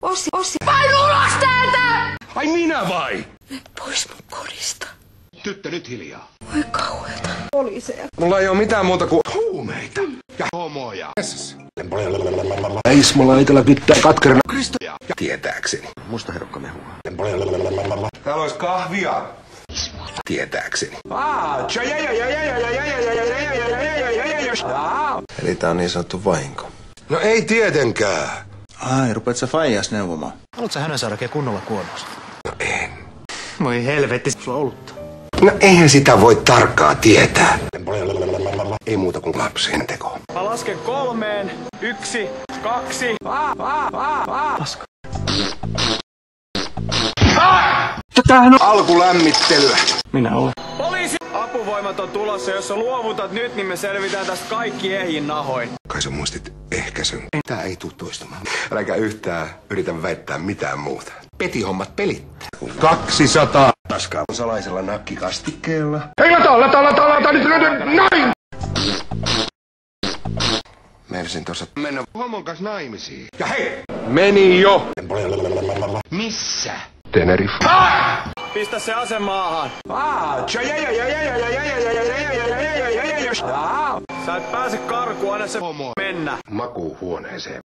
Ossi. Painu ulos täältä! Ai minä vai? Mene pois mun kodista. Tyttö, nyt hiljaa. Voi kauheeta. Poliiseja. Mulla ei oo mitään muuta kuin huumeita ja homoja. Ismolaitella pitää katkerana Kristoja. Tietääkseni. Musta herukka mehua. Täällä ois kahvia. Tietääkseni. Eli tää on niin sanottu vahinko. No ei tietenkään. Ai, rupeat sä faijas neuvomaan. Haluatko sä Hönösarkea kunnolla kuonosta? No en. Voi helvetti, sulla on olutta. No eihän sitä voi tarkkaa tietää. Ei muuta kuin lapsen teko. Mä lasken 3, 1, 2. Paska. Tämähän on alkulämmittelyä. Minä olen. Poliisi! Apuvoimat on tulossa. Jos sä luovutat nyt, niin me selvitään tästä kaikki ehjin nahoin. Kai sä muistit ehkäisyn. Tää ei tuu toistumaan. Äläkä yhtään yritä väittää mitään muuta. Petihommat pelittää. 200 taskaa salaisella nakkikastikkeella. Hei, lata, nyt noin! Meinasin tossa mennä homon kanssa naimisiin. Ja hei! Meni jo! Missä? Tenerife. Pistä se ase maahan. Sä et pääse karkuun, anna se homo mennä. Makuuhuoneeseen.